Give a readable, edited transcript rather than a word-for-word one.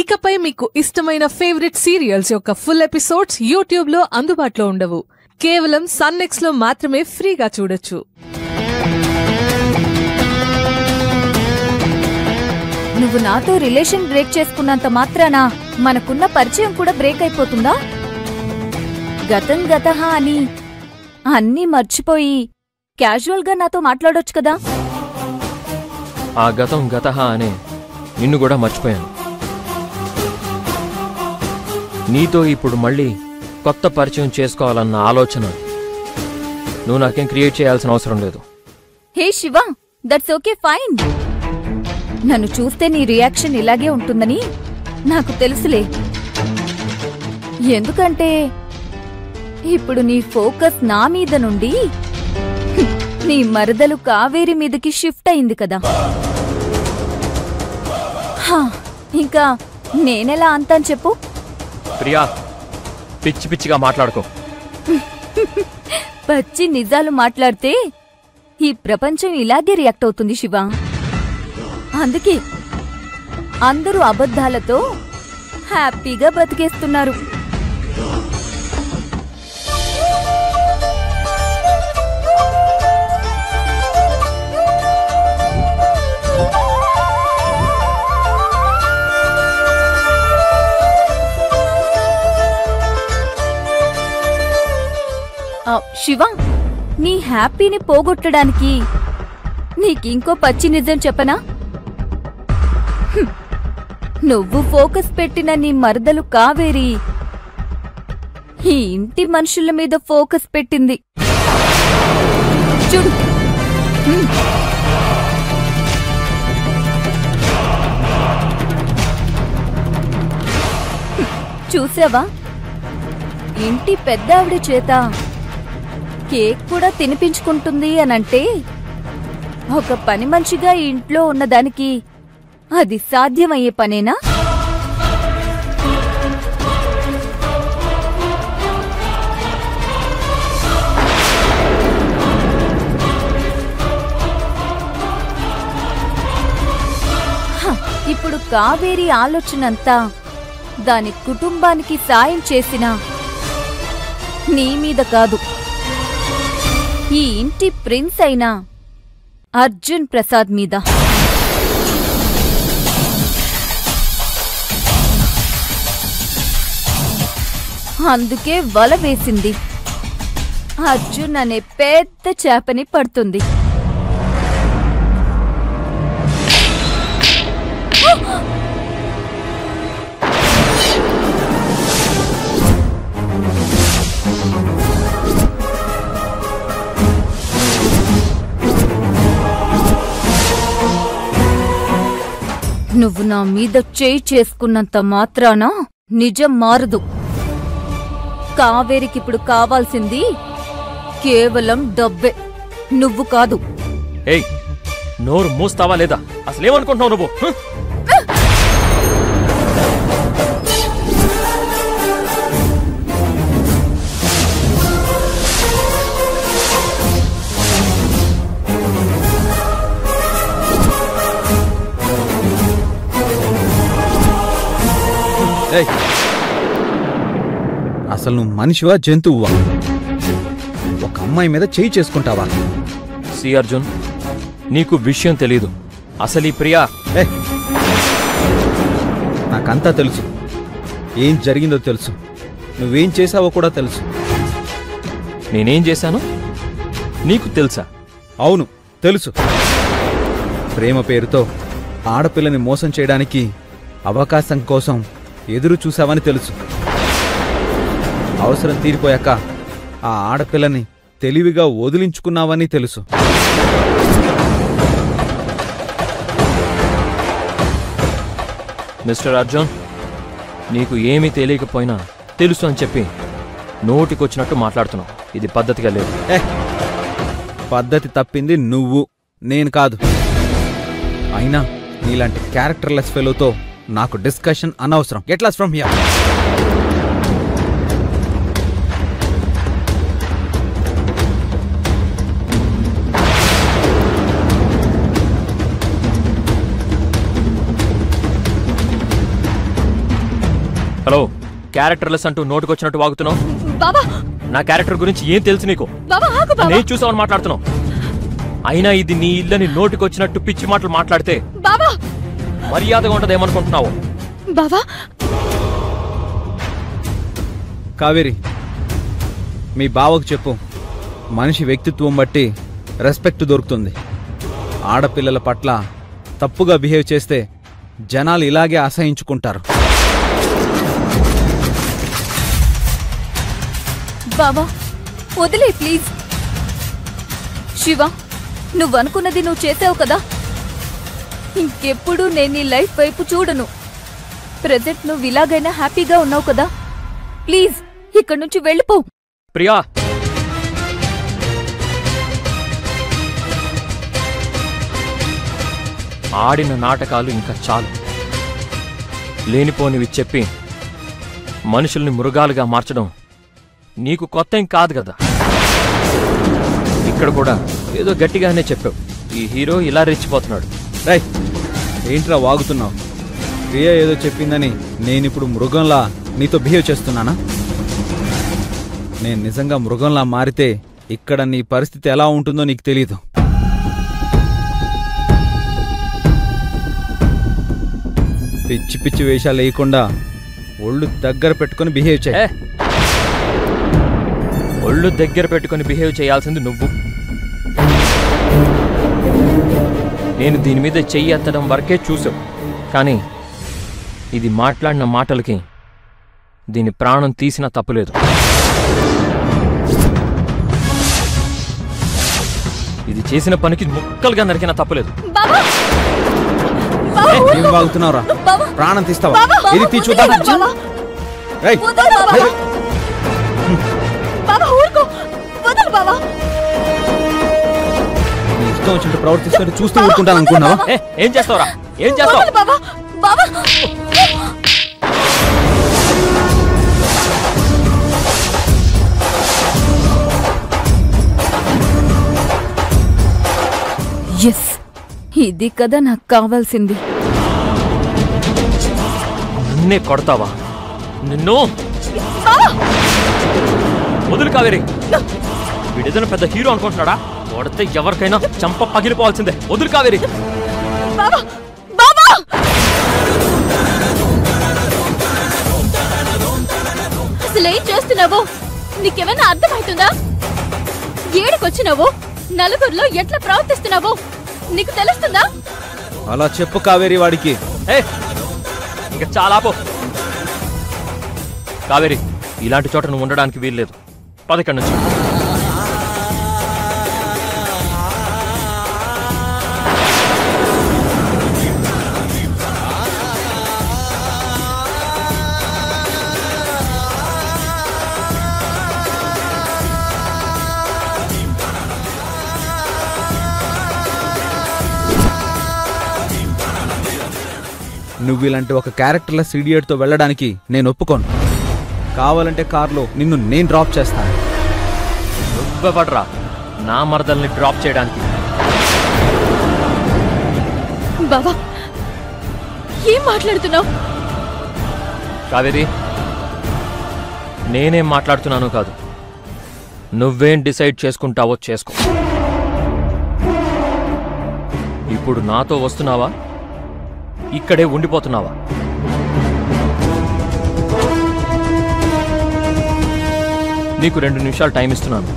ఇకపై మీకు ఇష్టమైన ఫేవరెట్ సీరియల్స్ యొక్క ఫుల్ ఎపిసోడ్స్ యూట్యూబ్ లో అందుబాటులో ఉండవు. కేవలం సన్నెక్స్ లో మాత్రమే ఫ్రీగా చూడొచ్చు. నువ్వు నాతో రిలేషన్ బ్రేక్ చేసుకున్నంత మాత్రాన మనకున్న పరిచయం కూడా బ్రేక్ అయిపోతుందా? గతం గతహ అని అన్నీ మర్చిపోయి క్యాజువల్ గా నాతో మాట్లాడొచ్చు కదా. ఆ గతం గతహ అనే నిన్ను కూడా మర్చిపోయాను. నీతో ఇప్పుడు మళ్ళీ కొత్త పరిచయం చేసుకోవాలన్న ఆలోచన నువ్వు నాకేం క్రియేట్ చేయాల్సిన అవసరం లేదు. హే శివ, దట్స్ ఓకే, ఫైన్. నన్ను చూస్తే నీ రియాక్షన్ ఇలాగే ఉంటుందని నాకు తెలుసులే. ఎందుకంటే ఇప్పుడు నీ ఫోకస్ నా మీద నుండి నీ మరదలు కావేరి మీదకి షిఫ్ట్ అయింది కదా. ఇంకా నేనెలా అంతాను చెప్పు? ప్రియా, పిచ్చి పిచ్చిగా మాట్లాడుకో. పచ్చి నిజాలు మాట్లాడితే ఈ ప్రపంచం ఇలాగే రియాక్ట్ అవుతుంది శివ. అందుకే అందరూ అబద్ధాలతో హ్యాపీగా బతికేస్తున్నారు. శివ, నీ హ్యాపీని పోగొట్టడానికి నీకింకో పచ్చి నిజం చెప్పనా? నువ్వు ఫోకస్ పెట్టిన నీ మరదలు కావేరి ఈ ఇంటి మనుషుల మీద ఫోకస్ పెట్టింది. చూడు, చూసావా? ఇంటి పెద్దావిడ చేత కేక్ కూడా తినిపించుకుంటుంది అనంటే ఒక పని మనిషిగా ఇంట్లో ఉన్నదానికి అది సాధ్యమయ్యే పనేనా? ఇప్పుడు కావేరి ఆలోచనంతా దాని కుటుంబానికి సాయం చేసిన నీ మీద కాదు, ఈ ఇంటి ప్రిన్స్ అయిన అర్జున్ ప్రసాద్ మీద. అందుకే వల వేసింది. అర్జున్ అనే పెద్ద చేపని పడుతుంది. నువ్వు నా మీద చేయి చేసుకున్నంత మాత్రాన నిజం మారదు. కావేరికిప్పుడు కావాల్సింది కేవలం డబ్బే, నువ్వు కాదు. ఏయ్, నోరు మూస్తావా లేదా? అసలేమనుకుంటున్నావు నువ్వు? అసలు నువ్వు మనిషివా జంతువువా? ఒక అమ్మాయి మీద చేయి చేసుకుంటావా? సి అర్జున్, నీకు విషయం తెలీదు. అసలు ఈ ప్రియా నాకంతా తెలుసు. ఏం జరిగిందో తెలుసు, నువ్వేం చేశావో కూడా తెలుసు. నేనేం చేశాను నీకు తెలుసా? అవును, తెలుసు. ప్రేమ పేరుతో ఆడపిల్లని మోసం చేయడానికి అవకాశం కోసం ఎదురు చూశావని తెలుసు. అవసరం తీరిపోయాక ఆ ఆడపిల్లని తెలివిగా వదిలించుకున్నావని తెలుసు. మిస్టర్ అర్జున్, నీకు ఏమీ తెలియకపోయినా తెలుసు అని చెప్పి నోటికొచ్చినట్టు మాట్లాడుతున్నావు. ఇది పద్ధతిగా లేదు. పద్ధతి తప్పింది నువ్వు, నేను కాదు. అయినా నీలాంటి క్యారెక్టర్లెస్ ఫెలోతో నాకు డిస్కషన్ అనవసరం. Get lost from here. Hello, characterless అంటూ నోటుకొచ్చినట్టు వాగుతున్నావు. బాబా నా క్యారెక్టర్ గురించి ఏం తెలుసు నీకు? బాబా ఆగు బాబా. నేను చూసావని మాట్లాడుతున్నావు. అయినా ఇది నీ ఇల్లని నోటికొచ్చినట్టు పిచ్చి మాటలు మాట్లాడితే బాబా మర్యాదగా ఉంటదేమనుకుంటున్నావు? బాబా కావేరి, మీ బావకు చెప్పు, మనిషి వ్యక్తిత్వం బట్టి రెస్పెక్ట్ దొరుకుతుంది. ఆడపిల్లల పట్ల తప్పుగా బిహేవ్ చేస్తే జనాలు ఇలాగే అసహించుకుంటారు. బాబా వదిలే ప్లీజ్. శివ, నువ్వనుకున్నది నువ్వు చేసావు కదా. ఇంకెప్పుడు నేను నీ లైఫ్ వైపు చూడను. ప్రెజెంట్ నువ్వు ఇలాగైనా హ్యాపీగా ఉన్నావు కదా. ప్లీజ్ ఇక్కడి నుంచి వెళ్ళిపో. ప్రియా, ఆడిన నాటకాలు ఇంకా చాలు. లేనిపోనివి చెప్పి మనుషుల్ని మృగాలుగా మార్చడం నీకు కొత్త ఏం కాదు కదా. ఇక్కడ కూడా ఏదో గట్టిగానే చెప్పావు. ఈ హీరో ఇలా రెచ్చిపోతున్నాడు. రై, ఏంట్రా వాగుతున్నావు? ప్రియ ఏదో చెప్పిందని నేనిప్పుడు మృగంలా నీతో బిహేవ్ చేస్తున్నానా? నేను నిజంగా మృగంలా మారితే ఇక్కడ నీ పరిస్థితి ఎలా ఉంటుందో నీకు తెలీదు. పిచ్చి పిచ్చి వేషాలు వేయకుండా ఒళ్ళు దగ్గర పెట్టుకుని బిహేవ్ చేయ. ఒళ్ళు దగ్గర పెట్టుకుని బిహేవ్ చేయాల్సింది నువ్వు. నేను దీని మీద చెయ్యి ఎత్తడం వరకే చూసావు, కానీ ఇది మాట్లాడిన మాటలకి దీని ప్రాణం తీసినా తప్పులేదు. ఇది చేసిన పనికి ముక్కలుగా నరికినా తప్పులేదు. ఏం వాగుతున్నావురా? ప్రాణం తీస్తావా? ఇది తీ చూద్దాం. రేయ్, నీ ఇష్టం వచ్చినట్టు ప్రవర్తిస్తుంటే చూస్తూ ఊరుకుంటాను అనుకున్నావా? ఏం చేస్తావురా? ఏం చేస్తావు? ఎస్, ఇది కదా నాకు కావాల్సింది. నన్నే కొడతావా? నిన్ను వదులు కావేరి. వీడేదైనా పెద్ద హీరో అనుకుంటున్నాడా? కొడితే ఎవరికైనా చంప పగిలిపోవాల్సిందే. వదులు కావేరి. అసలేం చేస్తున్నావు? నీకేమైనా అర్థమవుతుందా? ఏడుకొచ్చినావు, నలుగురిలో ఎట్లా ప్రవర్తిస్తున్నావు నీకు తెలుస్తుందా? అలా చెప్పు కావేరి వాడికి. ఇంకా చాలా ఆపు కావేరి. ఇలాంటి చోట నువ్వు ఉండడానికి వీల్లేదు. పదకొండు నుంచి నువ్వు ఇలాంటి ఒక క్యారెక్టర్లెస్ ఇడియట్తో వెళ్ళడానికి నేను ఒప్పుకోను. కావాలంటే కార్లో నిన్ను నేను డ్రాప్ చేస్తాను. నువ్వెవడ్రా నా మరదల్ని డ్రాప్ చేయడానికి? బాబా ఏం మాట్లాడుతున్నావు? కావేరి, నేనేం మాట్లాడుతున్నాను కాదు, నువ్వేం డిసైడ్ చేసుకుంటావో చేసుకో. ఇప్పుడు నాతో వస్తున్నావా, ఇక్కడే ఉండిపోతున్నావా? నీకు 2 నిమిషాలు టైం ఇస్తున్నాను.